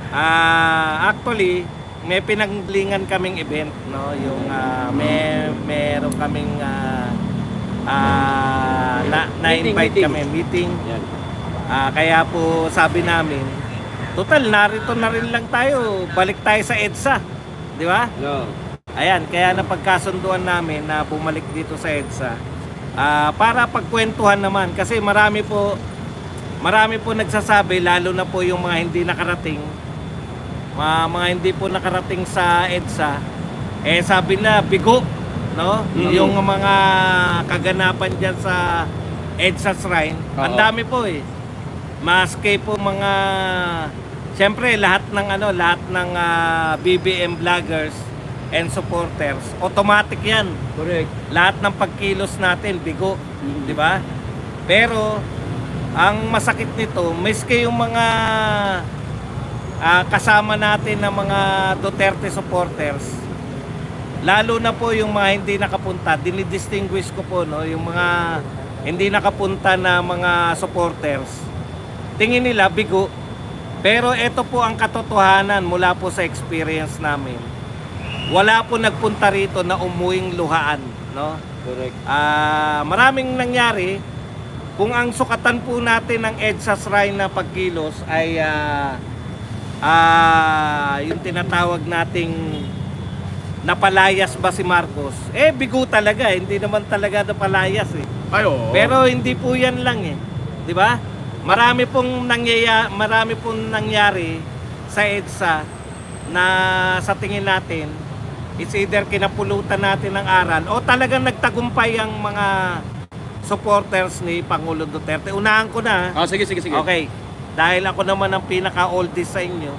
Actually, may pinanglingan kaming event, no? Yung meron kaming na-invite Meeting. kami meeting. Yan. Kaya po sabi namin, total narito na rin lang tayo, balik tayo sa EDSA, di ba? No. Ayan, kaya napagkasunduan namin na bumalik dito sa EDSA para pagkwentuhan naman kasi marami po nagsasabi, lalo na po yung mga hindi nakarating, mga hindi po nakarating sa EDSA, sabi na bigo, no? Yung mga kaganapan dyan sa EDSA Shrine, ang dami po maski po mga, siyempre lahat ng BBM vloggers and supporters, automatic yan. Correct. Lahat ng pagkilos natin bigo, di ba? Pero ang masakit nito, miski yung mga kasama natin na mga Duterte supporters, lalo na po yung mga hindi nakapunta, dinidistinguish ko po, no, yung mga hindi nakapunta na mga supporters, tingin nila bigo. Pero ito po ang katotohanan mula po sa experience namin. Wala po nagpunta rito na umuwing luhaan, no? Correct. Maraming nangyari. Kung ang sukatan po natin ng EDSA Shrine na pagkilos ay yung tinatawag nating napalayas ba si Marcos, bigo talaga, hindi naman talaga napalayas Ayo. Pero hindi po yan lang di ba? Marami pong nangyari sa EDSA na sa tingin natin it's either kinapulutan natin ng aral o talagang nagtagumpay ang mga supporters ni Pangulo Duterte. Unahan ko na. Sige. Okay. Dahil ako naman ang pinaka-oldest sa inyo.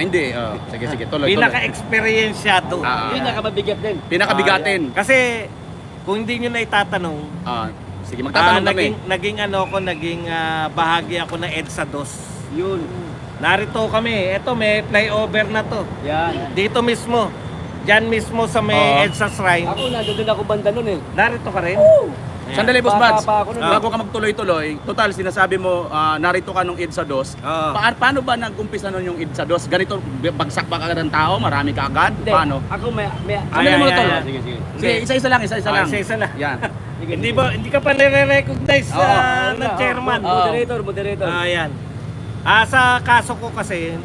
Hindi, sige, tuloy. Pinaka-experyensyado. Pinakamabigat din. Pinakabigatin. Kasi kung hindi nyo na itatanong, Sige, magtatanong kami. naging bahagi ako ng EDSA 2. Yun. Narito kami. Ito, may flyover na to. Yan. Dito mismo. Diyan mismo sa may EDSA Shrine. Ako, nandun ako banda nun Narito ka rin? Ayan. Sandali, Boss Bata Mads. pa ako nun. Bago ka magtuloy-tuloy, total, sinasabi mo, narito ka nung EDSA 2. Oo. Paano ba nag-umpisa nun yung EDSA 2? Ganito, bagsak ba agad ng tao? Marami ka agad? Hindi. Paano? Ako may Sandali mo tol. Sige. Sige, isa-isa lang. Isa-isa lang. Yan. Hindi ka pa nire-recognize ng chairman. Moderator. Ayan. Sa kaso ko kasi,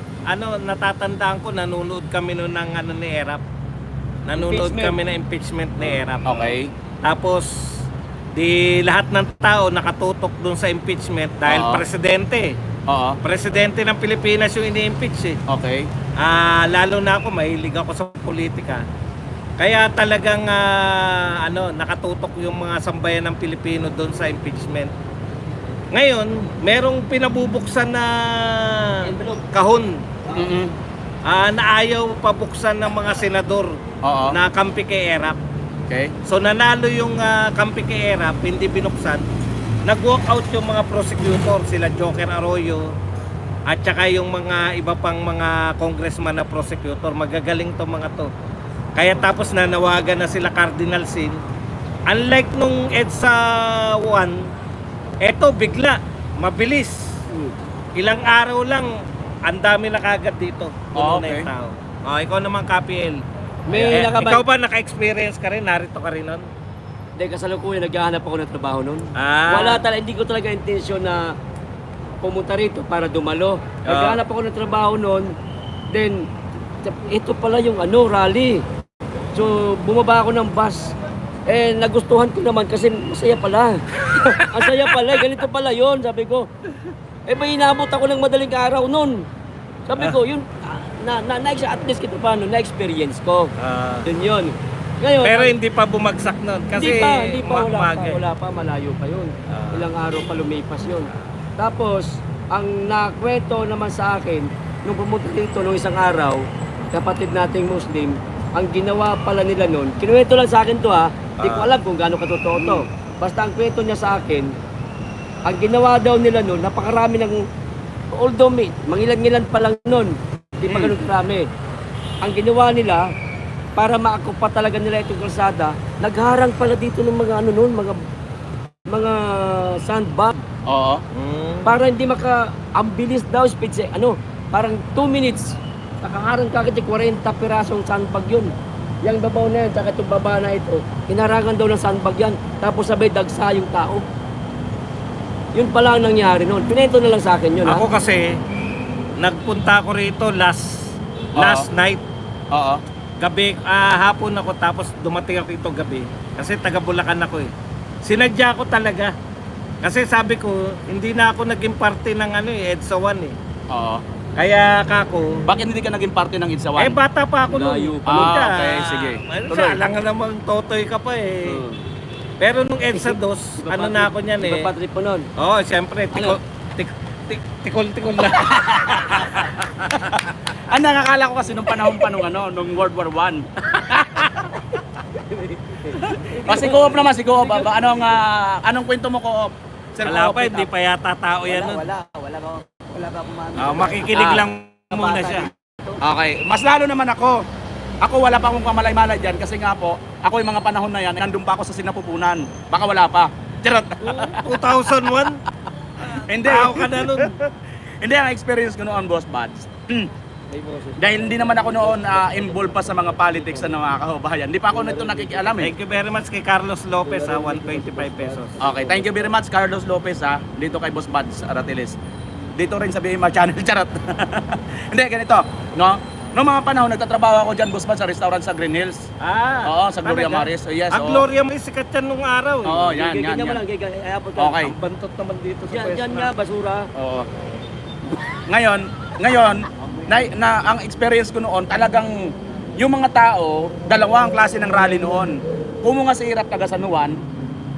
natatandaan ko, nanonood kami noon ng ni Erap. Nanonood Impeachment. kami ng impeachment ni Erap. Okay. Tapos, di lahat ng tao nakatutok dun sa impeachment dahil Oo. presidente. Oo. Presidente ng Pilipinas yung ini-impeach Okay. Lalo na ako, mahilig ako sa politika. Kaya talagang nakatutok yung mga sambayan ng Pilipino doon sa impeachment. Ngayon, merong pinabubuksan na kahon na ayaw pabuksan ng mga senador Oo. na kampi kay Erap. Okay. So nanalo yung kampi kay Erap, hindi binuksan. Nag-walk out yung mga prosecutor, sila Joker Arroyo at saka yung mga iba pang mga congressman na prosecutor. Magagaling to mga to. Kaya tapos nanawagan na sila Cardinal Sin. Unlike nung EDSA 1, eto bigla, mabilis. Ilang araw lang, ang dami na kagad dito. Puno na Okay. yung tao. Ikaw naman, KPL. May Ikaw ba naka-experience ka rin? Narito ka rin nun? Hindi, kasalukuyan, naghahanap ako ng trabaho nun. Hindi ko talaga intensyon na pumunta rito para dumalo. Naghahanap ako ng trabaho nun, then, ito pala yung rally. So, bumaba ako ng bus. Nagustuhan ko naman kasi masaya pala. Ang saya pala, ganito pala yon, sabi ko. May inabot ako ng madaling araw nun. Sabi ko, yun, at least kito paano, na-experience ko. Yun yun. Ngayon, Pero hindi pa bumagsak nun. Kasi hindi pa, umaga. wala pa, malayo pa yun. Ilang araw pa lumipas yun. Tapos, ang nakwento naman sa akin, nung pumunta dito nung isang araw, kapatid nating Muslim, ang ginawa pala nila nun, kinuwento lang sa akin to hindi ko alam kung gaano katotoo to. Basta ang kwento niya sa akin, ang ginawa daw nila nun, napakarami ng, although mangilan-ngilan pa lang nun, hindi pa ganun karami. Ang ginawa nila, para maakupa talaga nila itong kalsada, nagharang pala dito ng mga mga sandbag. Oo. Para hindi ang bilis daw, speed, parang 2 minutes, nakaharang ka kasi 40 pirasong sandbag yun. Yang babaw na yan, saka itong baba na ito, hinarangan daw ng sandbag yan, tapos sabay dagsa yung tao. Yun pala ang nangyari noon. Pinento na lang sa akin yun. Ako kasi, nagpunta ako rito last night. Oo. Gabi, hapon ako tapos dumating ako ito gabi. Kasi taga Bulacan ako eh. Sinadya ko talaga. Kasi sabi ko, hindi na ako naging parte ng EDSA 1 eh. Oo. Kaya kako, Bakit hindi ka naging parte ng EDSA 1? bata pa ako Layo noon. pa. Ah, Ka, okay, sige. Tuloy. Alam nga namang totoy ka pa eh. Pero nung EDSA 2, ano na ako niyan eh. Iba pa trip mo nun. Oo, siyempre, Ano? tikol na. Ang nakakala ko kasi nung panahon pa nung World War I. Si Co-op naman, si Co-op. Anong kwento mo, Co-op? Sir Wala Co-op, pa, hindi pa yata tao yan nun. Wala ka kumano. Makikinig lang muna siya. Okay, mas lalo naman ako. Ako wala pa akong kamalay-malay dyan kasi nga po, ako yung mga panahon na yan, nandun pa ako sa sinapupunan. Baka wala pa. Charot. 2001? Hindi. Tao ka na nun. Hindi, ang experience ko noon, Boss Buds. May boses. Dahil hindi naman ako noon involved pa sa mga politics na mga kababayan. Hindi pa ako nito nakikialam eh. Thank you very much kay Carlos Lopez 125 pesos. Okay, thank you very much Carlos Lopez dito kay Boss Buds Aratiles. Dito rin sa BMR channel, charot. Hindi, ganito, no? Noong mga panahon, nagtatrabaho ako dyan, Boss Buds, sa restaurant sa Green Hills. Oo, sa Gloria talaga? Maris. Yes, Ang oo. Gloria Maris, sikat yan nung araw eh. Oo, yan. Ganyan mo lang, ayapot ka. Okay. Ang bantot naman dito sa Yan nga, basura. Oo. Ngayon, ang experience ko noon, talagang yung mga tao, dalawa ang klase ng rally noon. Kumunga si Irap taga San Juan,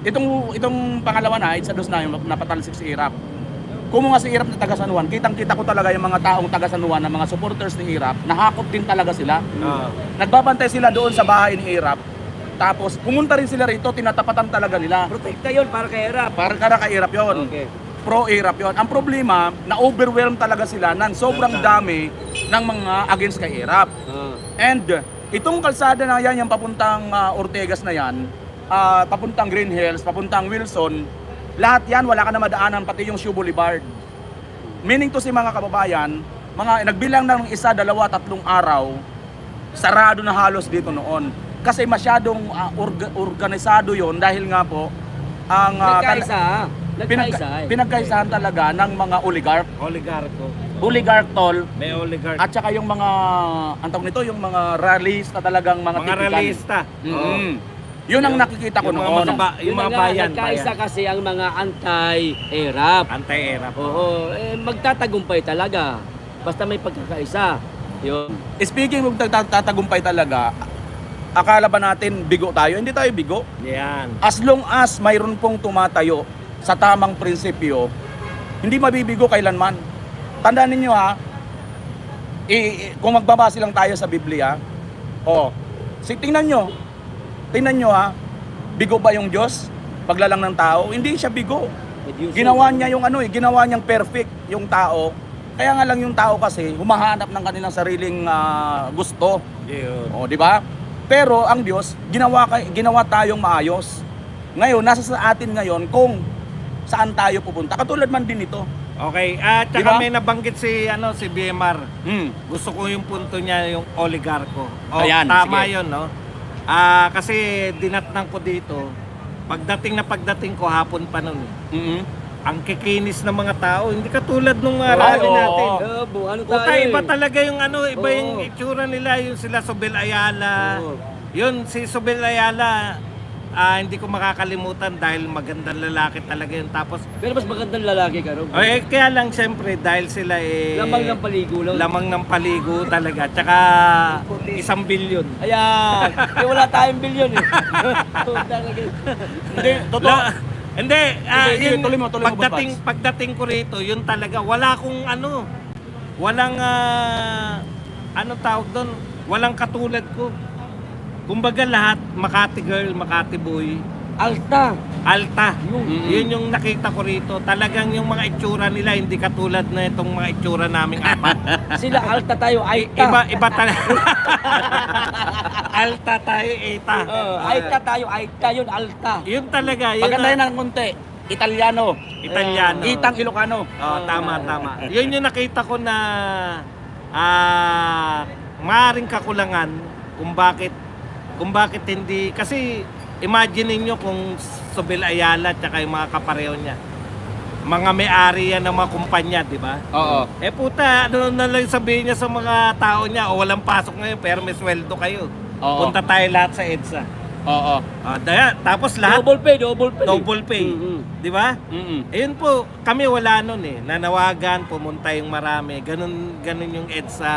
itong pangalawa na, sa dos na yung napatalsik si Irap. Kumunga si Irap na taga San Juan, kitang-kita ko talaga yung mga taong taga San Juan, na mga supporters ni Irap, nahakot din talaga sila. Nagbabantay sila doon sa bahay ni Irap. Tapos pumunta rin sila rito, tinatapatan talaga nila. Protekta yun para kay Erap. Para kay Irap yun. Okay. Pro-Irap yun. Ang problema, na-overwhelm talaga sila ng sobrang dami ng mga against kay Irap. And itong kalsada na yan, yung papuntang Ortegas na yan, papuntang Green Hills, papuntang Wilson, lahat yan wala ka na madaanan, pati yung Shoe Boulevard. Meaning to si mga kababayan, nagbilang ng 1, 2, 3 araw, sarado na halos dito noon. Kasi masyadong organisado yon dahil nga po, ang pinagkaisahan talaga ng mga oligarch. Oligarch tol. May oligarch. At saka yung mga, ang tawag nito, yung mga rallyista talagang mga Mga typical. realista. Yun ang nakikita ko Yung mga noon. yung mga bayan. Nagkaisa kasi ang mga anti-Erap. Anti-era po. Oo, magtatagumpay talaga. Basta may pagkakaisa. Yun. Speaking of tatagumpay talaga, akala ba natin bigo tayo? Hindi tayo bigo. Yan. As long as mayroon pong tumatayo sa tamang prinsipyo, hindi mabibigo kailanman. Tandaan ninyo kung magbabase lang tayo sa Biblia, tingnan nyo bigo ba yung Diyos? Paglalang ng tao? Hindi siya bigo. Ginawa niya ginawa niyang perfect yung tao. Kaya nga lang yung tao kasi humahanap ng kanilang sariling gusto. Yun. Di ba? Pero ang Diyos, ginawa tayong maayos. Ngayon, nasa sa atin ngayon kung saan tayo pupunta. Katulad man din ito. Okay, at saka Diba? may nabanggit si BMR. Gusto ko yung punto niya, yung oligarko. Ayan, Tama sige. yun, no? Kasi dinatnang ko dito, pagdating ko hapon pa nun. Ang kikinis ng mga tao, hindi katulad nung rally oo. natin. Ano Puta, tayo iba talaga yung iba Oo. yung itsura nila, yung sila Sobel Ayala. Oo. Yun, si Sobel Ayala, hindi ko makakalimutan dahil magandang lalaki talaga yun. Tapos, Pero mas magandang lalaki ka, Rob. kaya lang siyempre, dahil sila Lamang ng paligo lang. lamang ng paligo talaga. Tsaka 1 bilyon. Ayan. Wala tayong bilyon eh. Hindi, totoo. Hindi, Sige, yun, tuloy mo, pagdating ko rito, yun talaga, wala akong walang, tawag doon, walang katulad ko. Kumbaga lahat, Makati girl, Makati boy, Alta. Alta. Yun yung nakita ko rito. Talagang yung mga itsura nila, hindi katulad na itong mga itsura naming apat. Sila alta tayo, aita. Iba talaga. Alta tayo, Eta. Aita tayo, aita yun, alta. Yun talaga. Yun Maganda yun ng konti. Italiano. Italiano. Itang Ilocano. Oh, tama. Yun yung nakita ko na maaring kakulangan kung bakit hindi, kasi imagine niyo kung Sobel Ayala at yung mga kapareho niya. Mga may-ari yan ng mga kumpanya, di ba? Oo. Puta, ano na lang sabihin niya sa mga tao niya, walang pasok ngayon pero may sweldo kayo. Oo. Punta tayo lahat sa EDSA. Oo. Tapos lahat Double pay. double pay. Di ba? Ayun po, kami wala nun nanawagan, pumunta yung marami. Ganun yung EDSA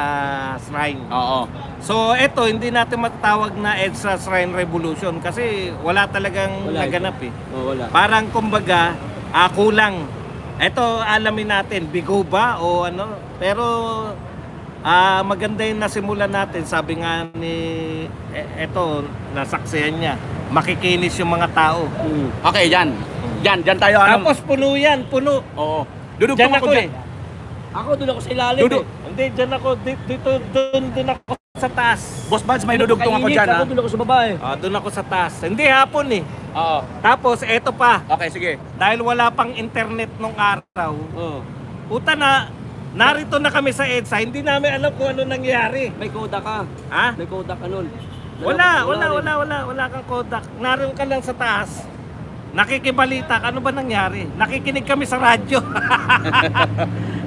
Shrine. Oo. So eto, hindi natin matawag na EDSA Shrine Revolution kasi wala talagang Wala naganap wala. Parang kumbaga, kulang. Eto, alamin natin, bigo ba o ano? Pero maganda yung nasimulan natin. Sabi nga ni, eto, nasaksihan niya, makikinis yung mga tao. Okay, yan. Yan tayo. Tapos puno yan, puno. Oo. Dudugtong Diyan ako ako dyan. Ako doon ako sa ilalim Dudu. Hindi, dyan ako, dito, doon ako sa taas. Boss Buds, may dudugtong ako dyan, ha? Ako doon ako sa baba Doon ako sa taas. Hindi, hapon Oo. Tapos, eto pa, Okay, sige. dahil wala pang internet nung araw, Oh. puta na, narito na kami sa EDSA, hindi namin alam kung ano nangyari. May koda ka. Ha? May koda ka nun. Wala kang Kodak. Naroon ka lang sa taas. Nakikibalita, ano ba nangyari? Nakikinig kami sa radyo.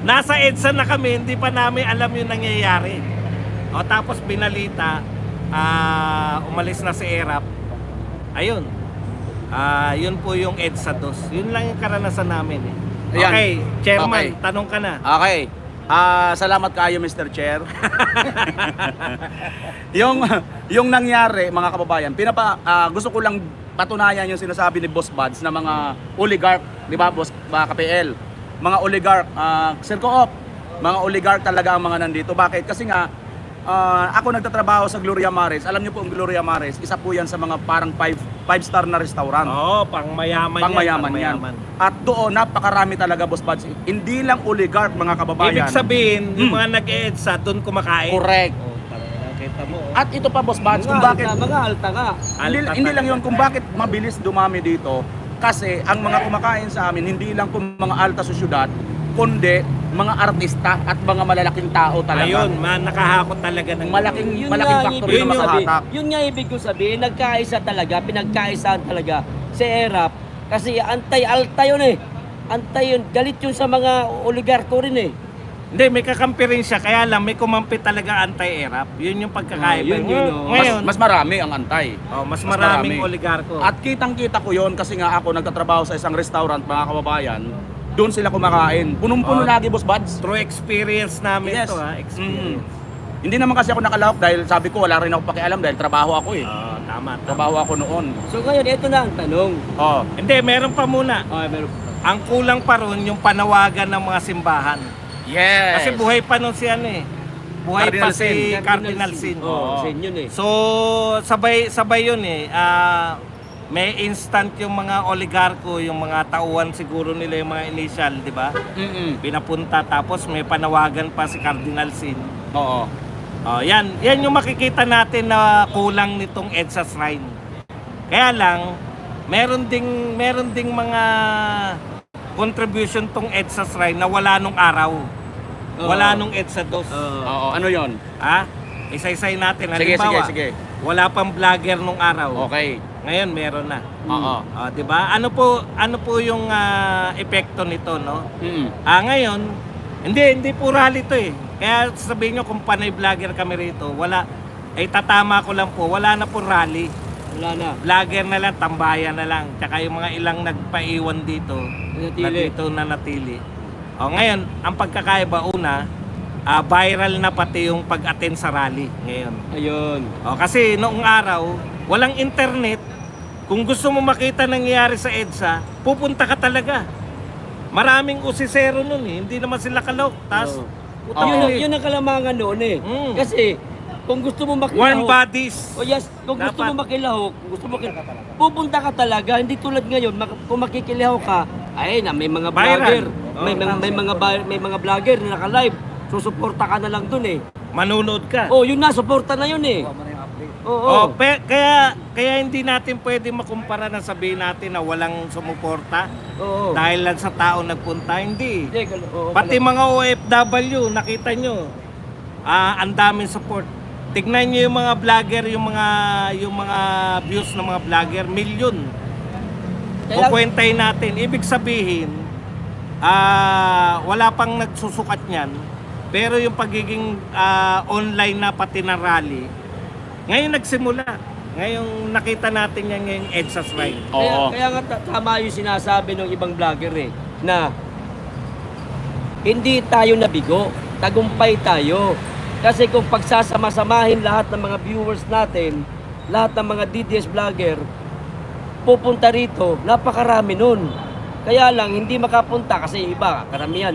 Nasa EDSA na kami, hindi pa namin alam yung nangyayari. Tapos binalita, umalis na si ERAP. Ayun. Yun po yung EDSA 2. Yun lang yung karanasan namin Ayan. Okay, Chairman, Okay. tanong ka na. Okay. Salamat kayo, Mr. Chair. yung nangyari, mga kababayan, gusto ko lang patunayan yung sinasabi ni Boss Buds na mga oligarch, di ba, Boss KPL? Mga oligarch, Sir Coop, mga oligarch talaga ang mga nandito. Bakit? Kasi nga, ako nagtatrabaho sa Gloria Maris. Alam niyo po ang Gloria Maris, isa po yan sa mga parang 5-star na restaurant. Pangmayaman Pangmayaman yan. At doon, napakarami talaga, Boss Buds. Hindi lang oligarch, mga kababayan. Ibig sabihin, yung mga nag-EDSA, doon kumakain. Correct. Kita mo. At ito pa, Boss Buds, kung bakit... Mga alta nga. Hindi lang yun, kung bakit mabilis dumami dito. Kasi ang mga kumakain sa amin, hindi lang po mga alta sa syudad, kundi mga artista at mga malalaking tao talaga. Ayun, nakahakot talaga ng Malaking Yun factory ibig na makahatak. Yun nga ibig ko sabihin, nagkaisa talaga, pinagkaisaan talaga si ERAP. Kasi antay-alta yun Antay yun, galit yun sa mga oligarko rin Hindi, may kakampi rin siya, kaya lang may kumampi talaga anti-ERAP. Yun yung pagkakaiba. Ngayon, Mas marami ang antay. mas mas maraming marami. oligarko. At kitang-kita ko yon kasi nga ako nagtatrabaho sa isang restaurant, mga kababayan. Doon sila kumakain. Punong-puno lagi, Boss Buds. Through experience namin Yes. to experience. Hindi naman kasi ako nakalahok dahil sabi ko wala rin ako pakialam dahil trabaho ako Tama. Trabaho ako noon. So ngayon, ito na ang tanong. Hindi, meron pa muna. Meron. Ang kulang pa ron yung panawagan ng mga simbahan. Yes. Kasi buhay pa nun si buhay Cardinal pa si Sin. Cardinal Sin. Sin yun So, sabay yun may instant yung mga oligarko, yung mga tauhan siguro nila yung mga initial, di ba? Pinapunta, tapos may panawagan pa si Cardinal Sin. Oo. Yan yung makikita natin na kulang nitong EDSA Shrine. Kaya lang, meron ding mga contribution tong EDSA Shrine na wala nung araw. Wala nung EDSA 2. Oo, ano 'yon? Isa-isay natin. Sige, Halimbawa, sige. wala pang vlogger nung araw. Okay. Ngayon meron na. Oo. 'Di ba? Ano po yung epekto nito, no? Ngayon, hindi po rally to Kaya sabihin nyo kung panay vlogger kami rito, wala, tatama ko lang po, wala na po rally. Wala na. Vlogger na lang, tambayan na lang. Tsaka yung mga ilang nagpaiwan dito, na natili. Ngayon, ang pagkakaiba una, viral na pati yung pag-attend sa rally ngayon. Ayun. Kasi noong araw, walang internet. Kung gusto mo makita nangyayari sa EDSA, pupunta ka talaga. Maraming usisero nun Hindi naman sila kalok. Tas, Yun ang kalamangan noon Kasi, kung gusto mo makilahok. One bodies. Yes, kung gusto Dapat. mo makilahok, pupunta ka talaga. Hindi tulad ngayon, kung makikilahok ka, may mga vlogger. Viral. May mga vlogger na naka-live. Susuporta ka na lang dun Manunood ka. yun na, suporta na yun Oo. Kaya hindi natin pwede makumpara na sabihin natin na walang sumuporta Oo. dahil lang sa tao nagpunta. Hindi. Hindi, oo, Pati mga OFW, nakita nyo, ang daming support. Tignan nyo yung mga vlogger, yung mga views ng mga vlogger, milyon. Kaya- Kukwentahin natin. Ibig sabihin, wala pang nagsusukat niyan. Pero yung pagiging online na pati na rally, ngayon nagsimula. Ngayon nakita natin yan ngayong EDSA's Ride. Oo. Kaya nga tama yung sinasabi ng ibang vlogger na hindi tayo nabigo, tagumpay tayo. Kasi kung pagsasama-samahin lahat ng mga viewers natin, lahat ng mga DDS vlogger, pupunta rito, napakarami nun. Kaya lang, hindi makapunta kasi iba, karamihan,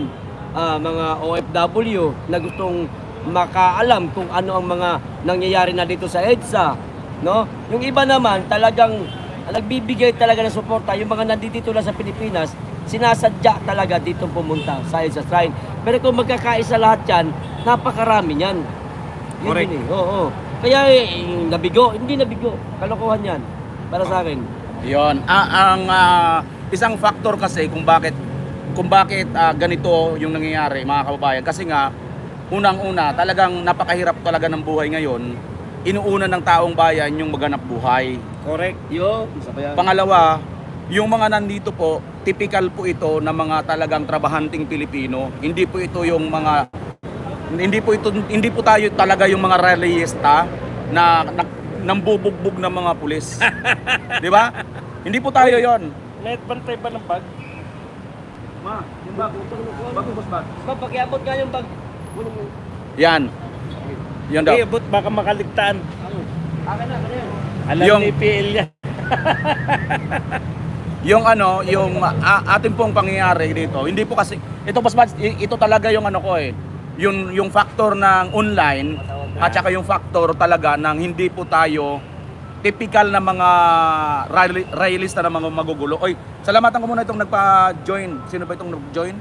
mga OFW na gustong makaalam kung ano ang mga nangyayari na dito sa EDSA. No? Yung iba naman, talagang nagbibigay talaga ng suporta. Yung mga nandito lang sa Pilipinas, sinasadya talaga dito pumunta sa EDSA Shrine. Pero kung magkakaisa lahat yan, napakarami yan. Yun Correct. yun eh. Oo. Kaya nabigo, hindi nabigo. Kalokohan yan. Para sa akin. Yon. Ang isang factor kasi kung bakit ganito yung nangyayari, mga kababayan, kasi nga unang-una, talagang napakahirap talaga ng buhay ngayon. Inuuna ng taong bayan yung maganap buhay. Correct. Yo, isa pa yan. Pangalawa, yung mga nandito po, typical po ito ng mga talagang trabahanting Pilipino. Hindi po tayo talaga yung mga rallyista na nambubugbog ng mga pulis. 'Di ba? Hindi po tayo 'yon. Net bantay ba ng bag? Ma, yung bag, boss bag. Papakiabot nga yung bag. Yan. Yan daw. But baka makaligtaan. Akin na, ano yan? Alam Yung- ni PL yan. Yung ating pong pangyayari dito, hindi po kasi ito boss bag, ito talaga yung ko yung factor ng online at saka yung factor talaga ng hindi po tayo typical na mga rallyista na mga magugulo. Oy, salamatan ko muna itong nagpa-join. Sino ba itong nag-join?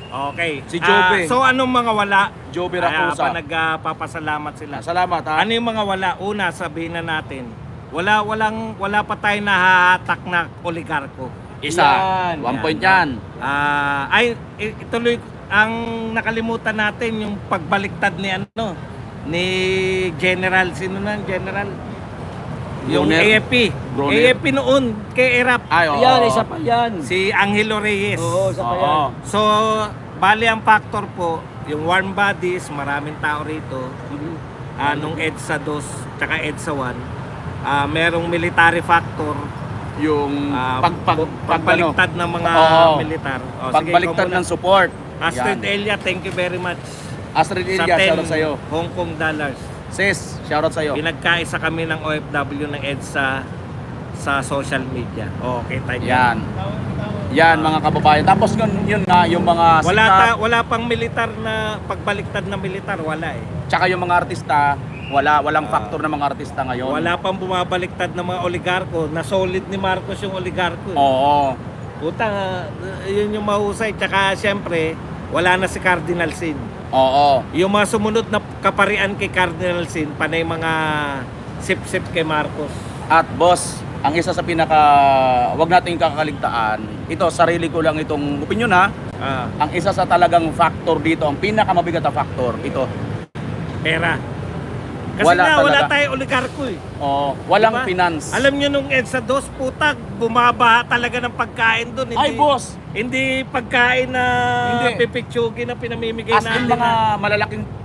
Okay. Si Jobe. So anong mga wala? Jobe Kaya Raposa. pa nagpapasalamat sila. Salamat ha. Ano yung mga wala? Una, sabihin na natin. Wala pa tayo nahahatak na oligarko. Isa. Yan. 1 point yan. Ituloy ang nakalimutan natin yung pagbaliktad ni General, sino na ang General? Yung Brunner. AFP. Brunner. AFP noon kay ERAP. Ay, oo. Yan, isa pa yan. Si Angelo Reyes. Oo, isa pa yan. Oo. So, bali ang factor po, yung warm bodies, maraming tao rito. Nung EDSA 2, tsaka EDSA 1, merong military factor, Yung pagbaliktad ng mga Oo. militar. O, sige, pagbaliktad ikaw muna. ng support. Astrid Yan. Elia, thank you very much. Astrid Sa Ilya, 10 shoutout sa'yo. Hong Kong dollars. Sis, shoutout sa'yo. Pinagkaisa kami ng OFW ng EDSA sa social media. Okay, tayo. Yan. Yan mga kababayan. Tapos yun na yung mga Wala pang militar na pagbaliktad na militar, wala eh. tsaka yung mga artista, walang factor ng mga artista ngayon. Wala pang bumabaliktad ng mga oligarko na solid ni Marcos yung oligarko. Oo. Puta, yun yung mahusay. Tsaka siyempre, wala na si Cardinal Sin. Oo. Yung mga sumunod na kaparian kay Cardinal Sin, panay mga sip-sip kay Marcos. At boss, ang isa sa wag nating kakakaligtaan, ito sarili ko lang itong opinion ha. Ang isa sa talagang factor dito, ang pinakamabigat na factor, ito. Pera. Kasi Wala wala talaga. tayo oligarko eh. Walang Diba? finance. Alam nyo nung EDSA 2, putag, bumabaha talaga ng pagkain doon. Ay boss, Hindi pagkain na Hindi. pipictugi na pinamimigay as in natin. mga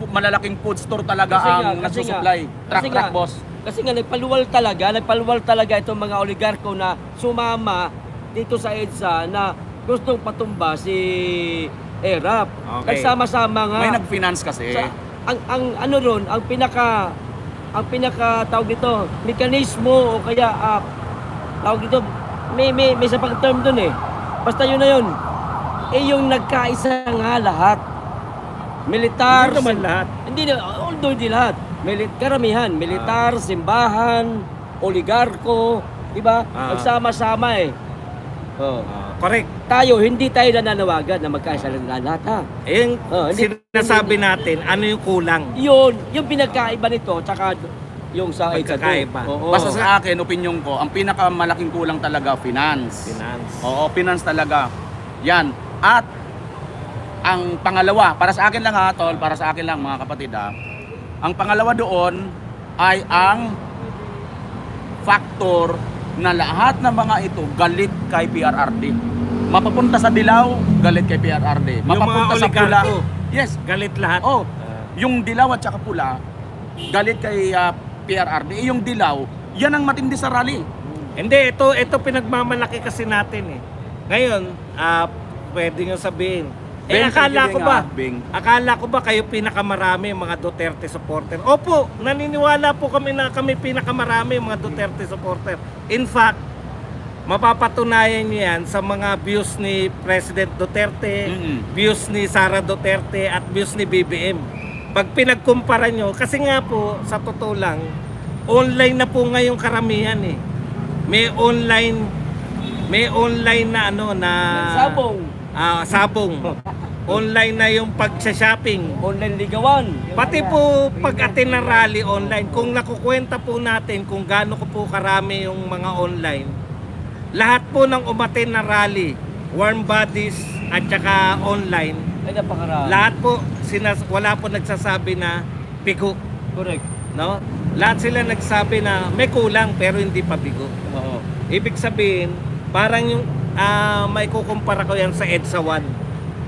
malalaking food store talaga ang nagsusupply. Truck boss. Kasi nga nagpaluwal talaga itong mga oligarko na sumama dito sa EDSA na gustong patumba si ERAP. Okay. Nagsama-sama nga. May nag-finance kasi. Ang ano ron, ang pinaka tawag dito, mekanismo o kaya tawag dito, may isa pang term doon eh. Basta yun na yun. Yung nagkaisa nga lahat. Militar, Hindi naman lahat. although hindi lahat. Karamihan, militar, simbahan, oligarko, di ba? Nagsama-sama eh. Correct. Tayo, hindi tayo nananawagan na magkaisa lang lahat ha. Yung Hindi- sinasabi natin, ano yung kulang? Yun, yung pinagkaiba nito, tsaka yung sa EDSA Pagkakaiba. 2. Oo. Basta sa akin, opinion ko, ang pinakamalaking kulang talaga, finance. Finance. Oo, finance talaga. Yan. At ang pangalawa, para sa akin lang ha, tol, para sa akin lang mga kapatid ha, ang pangalawa doon ay ang factor na lahat ng mga ito galit kay PRRD. Mapapunta sa Dilaw, galit kay PRRD. Yung mga Mapapunta sa Pula, oligarko. yes. Galit lahat. Oh, yung Dilaw at saka Pula, galit kay PRRD. Yung Dilaw, yan ang matindi sa rally. Hindi, ito pinagmamalaki kasi natin eh. Ngayon, pwede nyo sabihin, Beng, akala sige ko nga, ba? Beng. Akala ko ba kayo pinakamarami mga Duterte supporter? Opo, naniniwala po kami na kami pinakamarami mga Duterte supporter. In fact, mapapatunayan niyo yan sa mga views ni President Duterte, views ni Sara Duterte at views ni BBM. Pag pinagkumpara nyo, kasi nga po, sa totoo lang, online na po ngayong karamihan eh. May online na ano na Sabong. sabong. Online na yung pag-shopping. Online ligawan. Pati po pag-attend ng rally online, kung nakukwenta po natin kung gaano ko po karami yung mga online, lahat po ng umattend na rally, warm bodies at saka online, Ay, napakarami. lahat po wala po nagsasabi na bigo, Correct. no? Lahat sila nagsabi na may kulang pero hindi pa bigo. Oo. Ibig sabihin, parang yung may kukumpara ko yan sa EDSA 1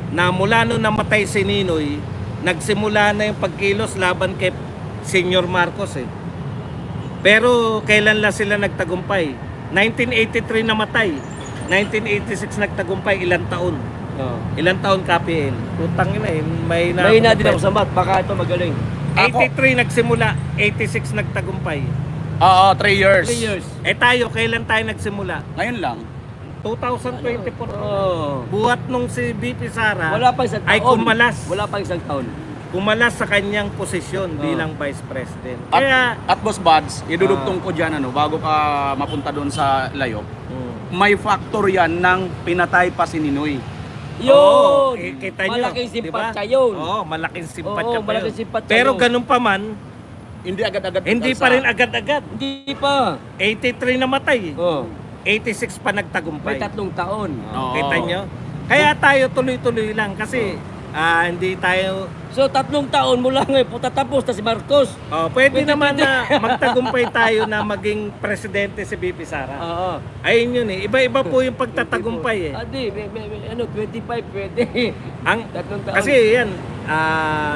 na mula nung namatay si Ninoy, nagsimula na yung pagkilos laban kay Senior Marcos eh. Pero kailan lang sila nagtagumpay? 1983 namatay. 1986 nagtagumpay, ilang taon? Oo. Ilang taon KPL? Putang ina eh, may Mahina din ako sa math, baka ito magaling. 83 nagsimula, 86 nagtagumpay. Oo, 3 years. 3 years. Eh tayo, kailan tayo nagsimula? Ngayon lang. 2024. Oo. Buhat nung si BP Sara Wala pa isang taon. ay kumalas. Wala pa isang taon. Kumalas sa kanyang posisyon Oo. bilang Vice President. At, Kaya, at Boss Buds, idudugtong ko dyan, bago ka mapunta doon sa Layok, may factor yan ng pinatay pa si Ninoy. Yun! Kita nyo, Malaking diba? simpatya yun. Oo, malaking simpatya Oo, pa malaking yun. simpatya Pero yun. ganun pa man, Hindi agad-agad. hindi alsa. pa rin agad-agad. Hindi pa. 83 namatay. Oh. 86 pa May nagtagumpay. 3 taon. Oo. Kita nyo? Kaya tayo tuloy-tuloy lang kasi hindi tayo So 3 taon mula ngayon, puta tapos na si Marcos. pwede Pwede, naman pwede. na magtagumpay tayo na maging presidente si BP Sara. Oo. Ayun yun eh. Iba-iba po yung pagtatagumpay eh. Adi, ano, 25 pwede. Ang, 3 taon. kasi yan,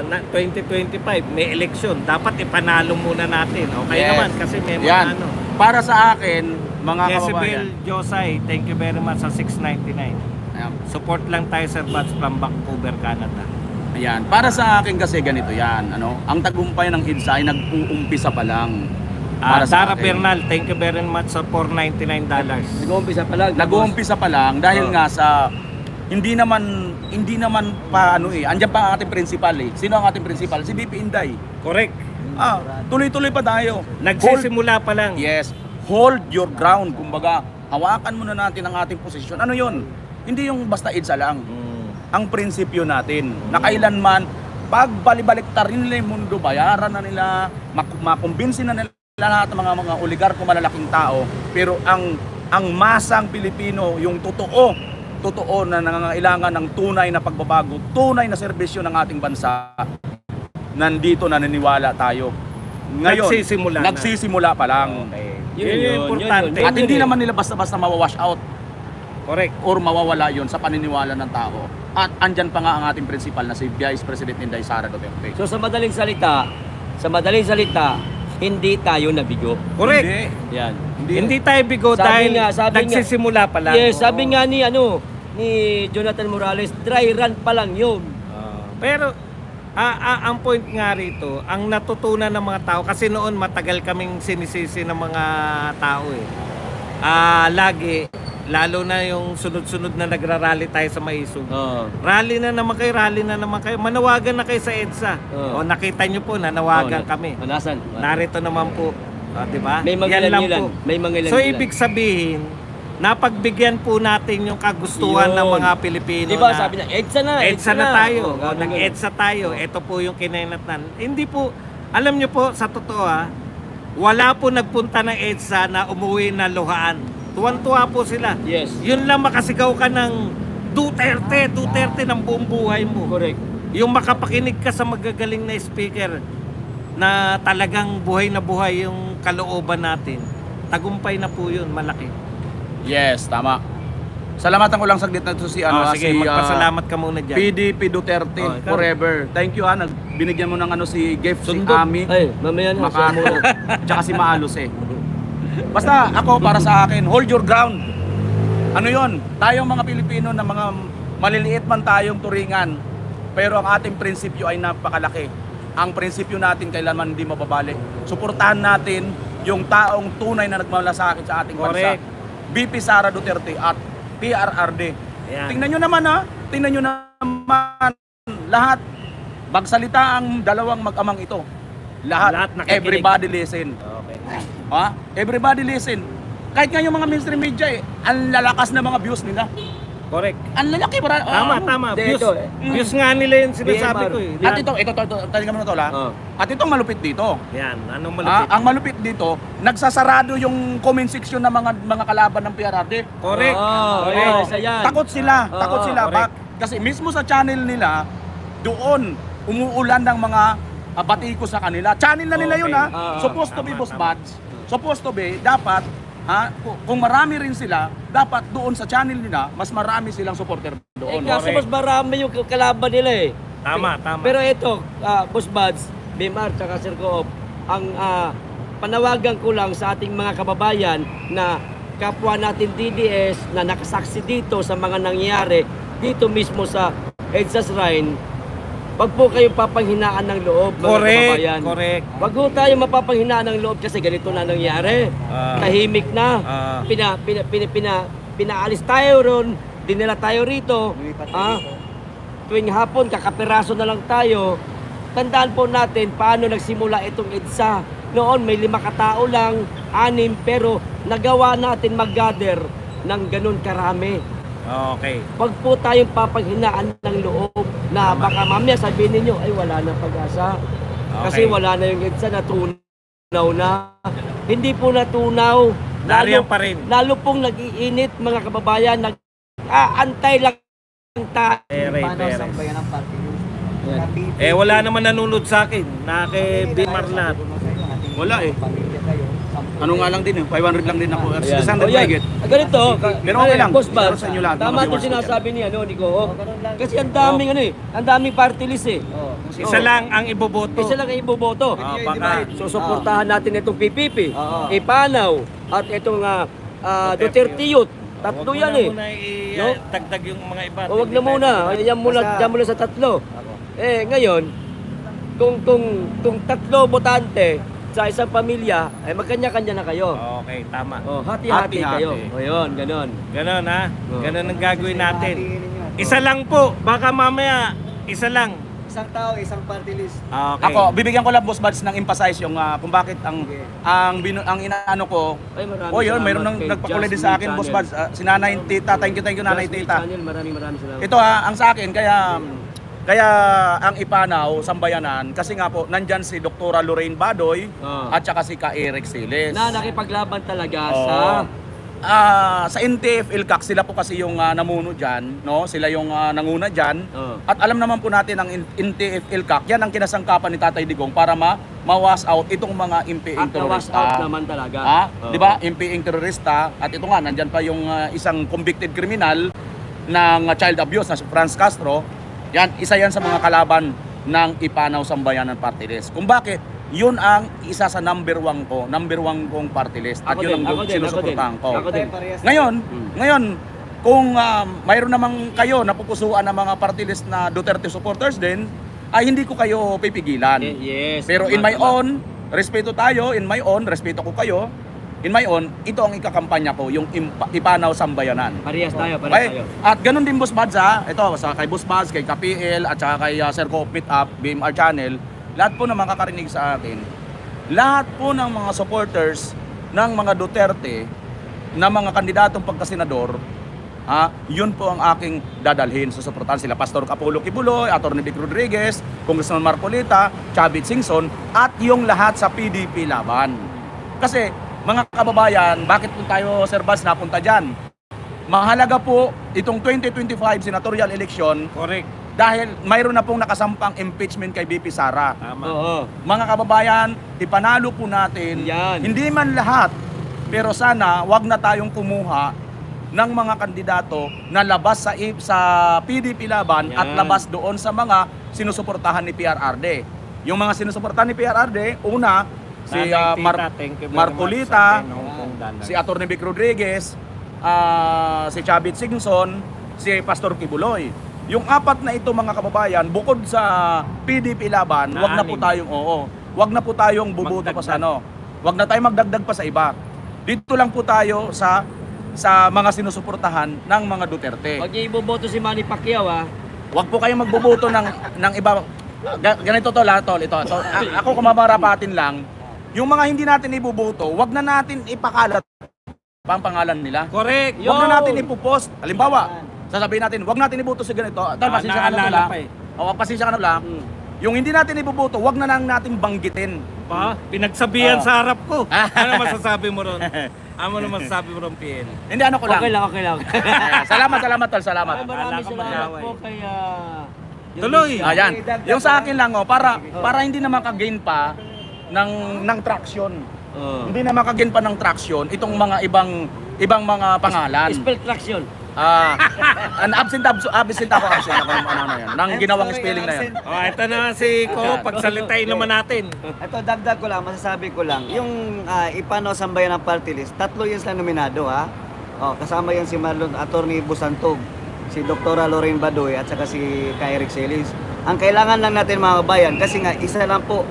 2025 may eleksyon. Dapat ipanalo muna natin. Okay Yes. naman kasi may mga Yan. ano. Para sa akin, mga kababayan. Jezebel Josay, thank you very much sa 699. Ayan. Support lang tayo Sir Bats from Vancouver, Canada. Ayan. Para sa akin kasi ganito yan. Ang tagumpay ng EDSA ay nag-uumpisa pa lang. Para sa Sara akin. Bernal, thank you very much sa $499. Nag-uumpisa pa lang. Nag-uumpisa pa lang dahil Oh. nga sa hindi naman pa andiyan pa ang ating principal eh. Sino ang ating principal? Si BP Inday. Correct. Tuloy-tuloy pa tayo. Nagsisimula pa lang. Yes. Hold your ground. Kumbaga, hawakan muna natin ang ating posisyon. Ano 'yon? Hindi yung basta EDSA lang. Ang prinsipyo natin na kailanman pag balik-baliktarin nila yung mundo, bayaran na nila, makumbinsin na nila lahat ng mga oligarko, malalaking tao, pero ang masang Pilipino, yung totoo na nangangailangan ng tunay na pagbabago, tunay na serbisyo ng ating bansa, nandito naniniwala tayo. Ngayon, nagsisimula pa lang. Okay. Yun, Yun yung importante. yun. At hindi naman nila basta-basta mawawash out Correct. or mawawala yon sa paniniwala ng tao. At andyan pa nga ang ating principal na si Vice President Inday Sara Duterte. So sa madaling salita, hindi tayo nabigo. Correct. Hindi. Yan. Hindi tayo bigo Sabi dahil nga- nagsisimula pa lang. Yes, sabi nga ni Jonathan Morales, dry run pa lang yun. Pero ang point nga rito, ang natutunan ng mga tao, kasi noon matagal kaming sinisisi ng mga tao eh. Lagi, lalo na yung sunod-sunod na nagrarally tayo sa Maisog. Rally na naman kayo, manawagan na kayo sa EDSA. O nakita nyo po, nanawagan kami. Manasan? Narito naman po, di ba? May mga Yan lang ilan-ilan. po. May mga So ilan-ilan. ibig sabihin, napagbigyan po natin yung kagustuhan Yun. ng mga Pilipino Diba na sabi niya, EDSA na, EDSA na tayo. Oh, ganun, Nag-EDSA tayo. Ito po yung kinainatnan. Hindi po, alam nyo po, sa totoo wala po nagpunta ng EDSA na umuwi na luhaan. Tuwan-tuwa po sila. Yes. Yun lang makasigaw ka ng Duterte ng buong buhay mo. Correct. Yung makapakinig ka sa magagaling na speaker na talagang buhay na buhay yung kalooban natin. Tagumpay na po yun, malaki. Yes, tama. Salamatan ko lang saglit na ito si Sige, magpasalamat ka muna dyan. PDP Duterte Oh, ikaw. forever. Thank you binigyan mo ng si Gift, si Sundot. Ami, Ay, mamaya na. siya Makato, muna. tsaka si Maalos Basta ako para sa akin, hold your ground. Ano yon? Tayong mga Pilipino na mga maliliit man tayong turingan, pero ang ating prinsipyo ay napakalaki. Ang prinsipyo natin kailanman hindi mababali. Suportahan natin yung taong tunay na nagmalasakit sa ating bansa. Correct. BP Sara Duterte at PRRD. Ayan. Tingnan nyo naman tingnan nyo naman lahat. Magsalita ang dalawang mag-amang ito. Lahat nakikinig. Everybody listen. Okay. Everybody listen. Kahit nga yung mga mainstream media ang lalakas na mga views nila. Correct. Ang lalaki para. Tama. Hindi, Views, ito, views nga nila yung sinasabi BMR. ko eh. At ito, talaga mo na to la. Oh. At itong malupit dito. Yan, anong malupit? Ang malupit dito, nagsasarado yung comment section ng mga kalaban ng PRRD. Correct. Correct. Isa yan. Takot sila, Oo, takot sila. correct. Kasi mismo sa channel nila, doon umuulan ng mga batiko sa kanila. Channel na nila Okay. yun Supposed to be Tama, boss tama. buds. Supposed to be, dapat, kung marami rin sila, dapat doon sa channel nila, mas marami silang supporter doon. Kaso Correct. mas marami yung kalaban nila eh. Tama. Pero ito, Boss Buds, BMR, tsaka Sir Coop, ang panawagan ko lang sa ating mga kababayan na kapwa natin DDS na nakasaksi dito sa mga nangyayari dito mismo sa EDSA Shrine, wag po kayong papanghinaan ng loob, mga kababayan. Correct. Wag po tayo mapapanghinaan ng loob kasi ganito na nangyari. Tahimik na. Pinaalis tayo ron, dinala tayo rito. Tuwing hapon, kakapiraso na lang tayo. Tandaan po natin paano nagsimula itong EDSA. Noon may 5 katao lang, 6, pero nagawa natin mag-gather ng ganun karami. Okay. Wag po tayong papanghinaan ng loob na baka mamaya sabihin ninyo, ay wala na pag-asa. Kasi Okay. wala na yung EDSA, natunaw na. Hindi po natunaw. Nariyan pa rin. Lalo pong nag-iinit mga kababayan, nag-aantay lang tayo. Wala naman nanonood sa akin. Naki-Bimar lahat. Wala Ano nga lang din 500 lang din ako. Ayan. 600 O yan. higit. Ganito. Pero okay lang. Boss Bad, Pero sa inyo lahat, tama mga itong viewers ko sinasabi ni Nico. Kasi ang daming ang daming party list eh. Isa lang ang iboboto. Isa lang ang iboboto. Baka. Susuportahan natin itong PPP, Ipanaw, at itong Duterte Youth. Tatlo yan eh. Huwag mo na No? dagdag yung mga iba. O wag na muna. Yan muna sa tatlo. Ngayon, kung tatlo botante sa isang pamilya, ay magkanya-kanya na kayo. Okay, tama. Hati-hati Hati-hati. kayo. O yun, ganon. Ganon ha. Oh. Ganon ang gagawin natin. Isa lang po. Baka mamaya, isa lang. Isang tao, isang party list. Okay. Ako, bibigyan ko lang boss buds ng emphasize yung kung bakit ang inaano ko. Ay, maraming Yun, salamat mayroon nang kay nagpakulay din Jasmine sa akin boss Channel. buds. Si Nanay Tita, thank you Nanay Jasmine Tita. Channel, maraming salamat. Ito ang sa akin kaya ang Ipanaw Sambayanan kasi nga po nandyan si Dr. Lorraine Badoy at saka si Ka Eric Siles. Na nakipaglaban talaga Sa NTF ILCAC sila po kasi yung namuno diyan, no? Sila yung nanguna diyan. At alam naman po natin ang NTF ILCAC, yan ang kinasangkapan ni Tatay Digong para ma-wash out itong mga imping at na-wash terorista. out naman talaga. Di ba? Imping terorista at ito nga nandyan pa yung isang convicted criminal ng child abuse na si Franz Castro. Yan, isa yan sa mga kalaban ng Ipanaw Sambayanan Party List. Kung bakit? Yun ang isa sa number one kong party list. At yun ang sinusuportahan ko. Ako din. Ngayon, kung mayroon namang kayo na pupusuan ng mga party list na Duterte supporters din, ay hindi ko kayo pipigilan. Yes. Pero in my own, respeto tayo, respeto ko kayo, in my own, ito ang ikakampanya ko, yung Ipanaw Sambayanan. Parehas tayo, Okay? At ganun din Boss Buds ito sa kay Boss Buds, kay KPL at saka kay Sir Coop Meet Up, BMR Channel, lahat po ng makakarinig sa akin, lahat po ng mga supporters ng mga Duterte na mga kandidatong pagkasenador, yun po ang aking dadalhin. Susuportahan sila Pastor Capolo Kibuloy, Atty. Vic Rodriguez, Congressman Marcolita, Chavit Singson, at yung lahat sa PDP laban. Kasi mga kababayan, bakit po tayo, Sir Bas, napunta dyan? Mahalaga po itong 2025 senatorial election Correct. dahil mayroon na pong nakasampang impeachment kay BP Sara. Tama. Oo. Mga kababayan, ipanalo po natin. Yan. Hindi man lahat, pero sana wag na tayong kumuha ng mga kandidato na labas sa PDP laban at Yan. labas doon sa mga sinusuportahan ni PRRD. Yung mga sinusuportahan ni PRRD, una, si Thank you very Marcolita, much sa atin, Hong Kong Danas. si Atty. Vic Rodriguez, si Chavit Singson, si Pastor Kibuloy. Yung apat na ito mga kababayan, bukod sa PDP laban, wag na po Naanim. tayong wag na po tayong bubuto pa sa ano. Wag na tayong magdagdag pa sa iba. Dito lang po tayo sa mga sinusuportahan ng mga Duterte. Pag iboboto si Manny Pacquiao, Wag po kayong magboboto ng iba. Ganito to lahat tol, ito. Ako kumamarapatin lang. Yung mga hindi natin iboboto, wag na natin ipakalat pa ang pangalan nila. Correct. Wag na natin ipopost. Halimbawa, sasabihin natin, wag natin iboto si ganito. Tol, pasensya ka na naalala pala. pa eh. O, pasensya ka na pala. Yung hindi natin iboboto, wag na lang natin banggitin. Pa, pinagsabihan Oo. sa harap ko. Ano masasabi mo ron? Ano masasabi mo ron, PL? Hindi, ano ko lang. okay lang. Salamat, tol, salamat. Ay, maraming Wala ka salamat mag-away. po kay... Tuloy. Ayan. Yung sa akin lang, para hindi na makagain pa ng traction. Hindi na makagain pa ng traction itong mga ibang mga pangalan. Spell traction. Absent ako ng ano na yan. Nang ginawang spelling na yan. Oh, ito na si Ko, pagsalitain naman natin. Ito, dagdag ko lang, masasabi ko lang. Yung ipano sambayan ng party list, 3 years lang nominado ha. Kasama yung si Marlon, Attorney Busantog, si Dr. Lorraine Badoy at saka si Eric Celis. Ang kailangan lang natin mga kabayan, kasi nga isa lang po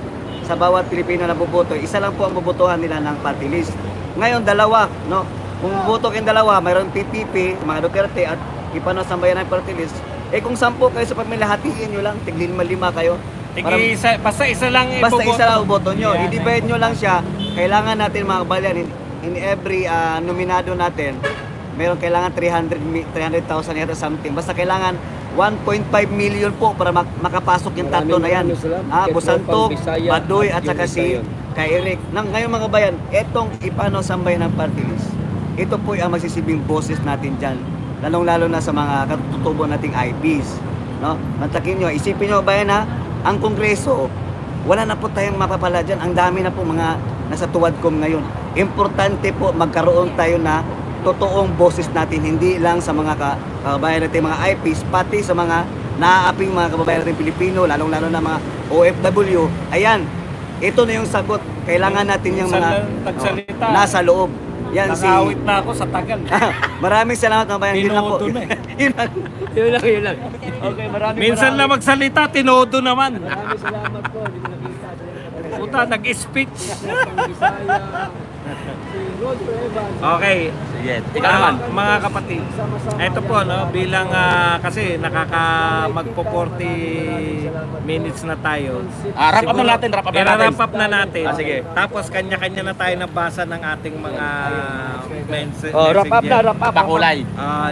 sa bawat Pilipino na boboto, isa lang po ang bobotohan nila ng party list. Ngayon, dalawa, no? Kung boboto kayong dalawa, mayroon PPP, mga Duterte at ipano sambayan ng party list. Kung 10 kayo sa pamilya, hatiin nyo lang, tig 5 kayo. Basta isa lang Basta iboboto. isa lang boto nyo. Yeah. I-divide nyo lang siya. Kailangan natin mga kabayan, in every nominado natin, meron kailangan 300,000 yata something. Basta kailangan 1.5 million po para makapasok yung tatlo na yan. Busantog, Badoy at saka si Eric. Ngayon mga kabayan, etong ipano sambayan ng party list. Ito po ang magsisibing boses natin dyan. Lalong-lalo na sa mga katutubo nating IPs. No? Mantakin nyo, isipin nyo bayan ha, ang Kongreso, wala na po tayong mapapala dyan. Ang dami na po mga nasa tuwadkom ngayon. Importante po magkaroon tayo na totoong boses natin, hindi lang sa mga kababayan natin, mga IPs, pati sa mga naaaping mga kababayan natin Pilipino, lalong-lalo na mga OFW. Ayan, ito na yung sagot. Kailangan natin yung mga Tagsalita. nasa loob. Yan si... Nakawit na ako sa tagal. Maraming salamat mga bayan. Yun lang po. Tinodo na eh. Yun lang. Okay, Minsan na magsalita, tinodo naman. Maraming salamat po. Hindi ko nakita. Puta, nag-speech. Bisaya, si Rodro Evans. Okay. Sige, ikaw naman. Mga kapatid, ito po, no, bilang kasi magpo 40 minutes na tayo. Wrap up na natin, wrap up na natin. I-wrap up na natin. Sige. Tapos kanya-kanya na tayo nabasa ng ating mga message. Wrap up na, wrap up. Pakulay.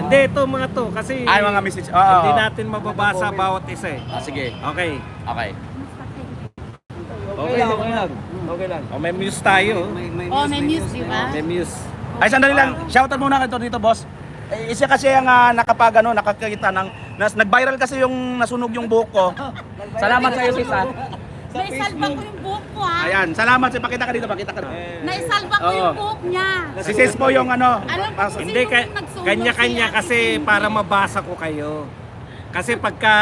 Hindi, ito mga to. Kasi Ay, mga message. hindi natin mababasa bawat isa eh. Sige. Okay. Okay. Okay lang. Okay lang. May muse tayo. Oh, may news, di ba? May muse. Ay, sandali lang. Shoutout muna kayo dito, boss. Isa kasi ang nakakita ng nag-viral kasi yung nasunog yung buhok ko. Salamat sa iyo, sis. Naisalba ko yung buhok ko, ha? Ayan, salamat. Pakita ka dito, pakita ka. Naisalba ko yung buhok niya. Si sis po yung Alam ko kung Hindi, sino yung nagsunog kanya-kanya siya. kasi para mabasa ko kayo. Kasi pagka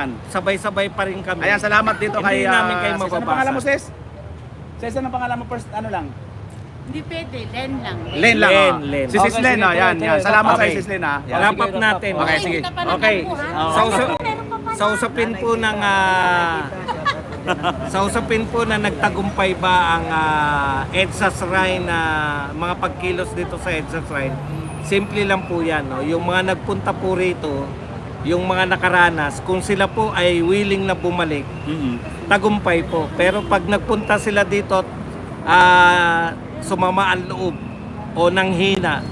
Ayan. sabay-sabay pa rin kami. Ayan, salamat dito Hindi kay namin kayo sis. Ano mababasa. pangalan mo, sis? Sis, ano pangalan mo first? Ano lang? Hindi pwede, Len lang. Len lang. Len, oh. Len. Si sis Okay, Len, sige, yan, tuloy, yan. tuloy. Salamat sa Okay. iyo, sis Len, ha. Yan. Wrap up natin. Okay, sige. Hindi ka pa nagtampo, Okay. ha? Meron pa pala. Sa usapin po ng sa usapin po na nagtagumpay ba ang EDSA Shrine na mga pagkilos dito sa EDSA Shrine, simple lang po yan. No? Yung mga nagpunta po rito, yung mga nakaranas, kung sila po ay willing na bumalik, tagumpay po. Pero pag nagpunta sila dito, sumama ang loob o nanghina,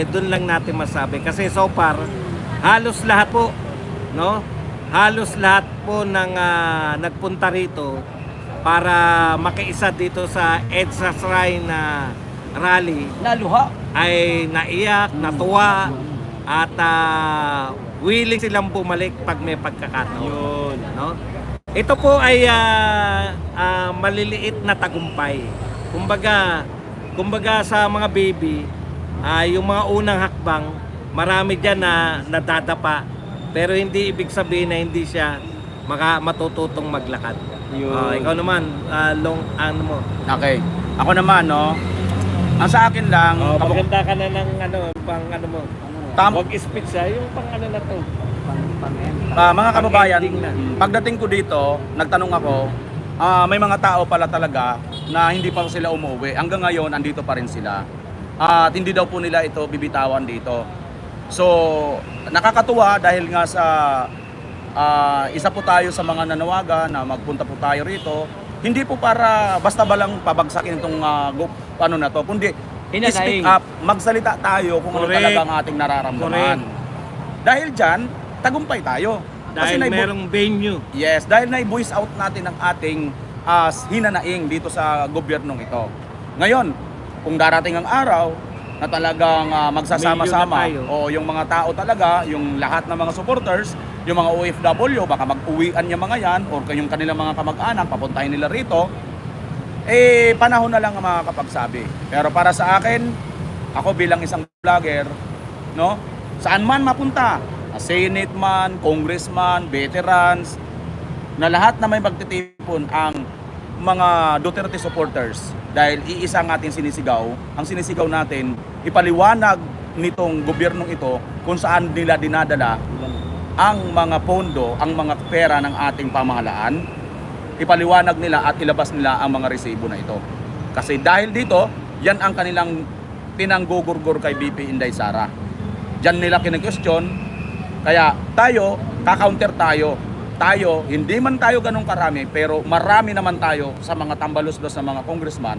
doon lang natin masabi. Kasi so far, halos lahat po, no? Halos lahat po ng nagpunta rito, para makiisa dito sa EDSA Shrine na rally Naluha. ay naiyak, natuwa at willing silang bumalik pag may pagkakataon. Yun. No? Ito po ay maliliit na tagumpay. Kumbaga sa mga baby, yung mga unang hakbang, marami diyan na nadadapa. Pero hindi ibig sabihin na hindi siya matututong maglakad. Yun. Ikaw naman, ano mo? Okay. Ako naman, no, ang sa akin lang, Maganda ka na ng pang ano mo. Tam- Wag speech yung pang ano na to. mga kababayan, Pang-ending na. pagdating ko dito, nagtanong ako, may mga tao pala talaga na hindi pa sila umuwi. Hanggang ngayon, andito pa rin sila. At hindi daw po nila ito bibitawan dito. So, nakakatuwa dahil nga sa isa po tayo sa mga nanawagan na magpunta po tayo rito. Hindi po para basta ba lang pabagsakin itong ano na to, kundi Hinanaing. speak up, magsalita tayo kung ano Correct. talaga ang ating nararamdaman. Correct. Dahil dyan, tagumpay tayo. Dahil merong venue. Yes, dahil na-voice out natin ang ating hinanaing dito sa gobyernong ito. Ngayon, kung darating ang araw na talagang magsasama-sama Million na tayo. o yung mga tao talaga, yung lahat ng mga supporters, yung mga OFW, baka mag-uwian yung mga yan or yung kanilang mga kamag-anak, papuntahin nila rito, panahon na lang ang makakapagsabi. Pero para sa akin, ako bilang isang vlogger, no, saan man mapunta, Senate man, congressman, veterans, na lahat na may magtitipon ang mga Duterte supporters dahil iisa ang ating sinisigaw. Ang sinisigaw natin, ipaliwanag nitong gobyernong ito kung saan nila dinadala ang mga pondo, ang mga pera ng ating pamahalaan. Ipaliwanag nila at ilabas nila ang mga resibo na ito. Kasi dahil dito, yan ang kanilang pinanggugurgur kay BP Inday Sara. Diyan nila kine-question. Kaya tayo, kaka-counter tayo. Tayo, hindi man tayo ganun karami, pero marami naman tayo sa mga tambalos-los na mga congressman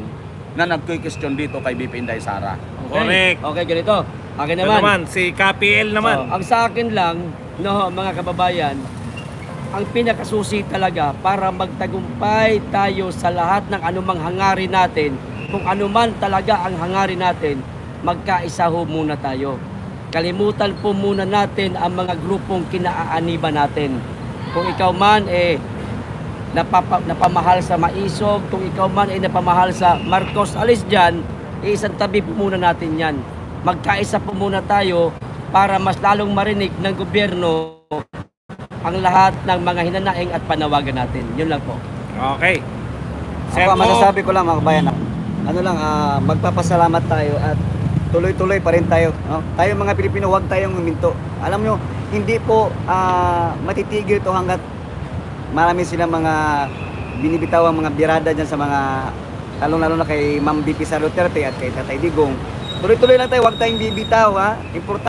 na nagki-question dito kay BP Inday Sara. Correct. Okay, ganito. Akin Ito naman. naman, si KPL naman. Ang sa akin lang, no, mga kababayan, ang pinakasusi talaga para magtagumpay tayo sa lahat ng anumang hangarin natin, kung anuman talaga ang hangarin natin, magkaisa ho muna tayo. Kalimutan po muna natin ang mga grupong kinaaaniban natin. Kung ikaw man napamahal sa Maisog, kung ikaw man napamahal sa Marcos, alis dyan, isang tabi po muna natin yan. Magkaisa po muna tayo para mas lalong marinig ng gobyerno ang lahat ng mga hinanaing at panawagan natin. Yun lang po. Okay. Ako, masasabi ko lang mga kabayan, ano lang, magpapasalamat tayo at tuloy-tuloy pa rin tayo. No? Tayo mga Pilipino, huwag tayong huminto. Alam nyo, hindi po matitigil to hanggat marami silang mga binibitawang mga birada dyan sa mga, lalong-lalo na kay Ma'am BP Sara Duterte at kay Tatay Digong. Tuloy-tuloy lang tayo, huwag tayong bibitaw. Importante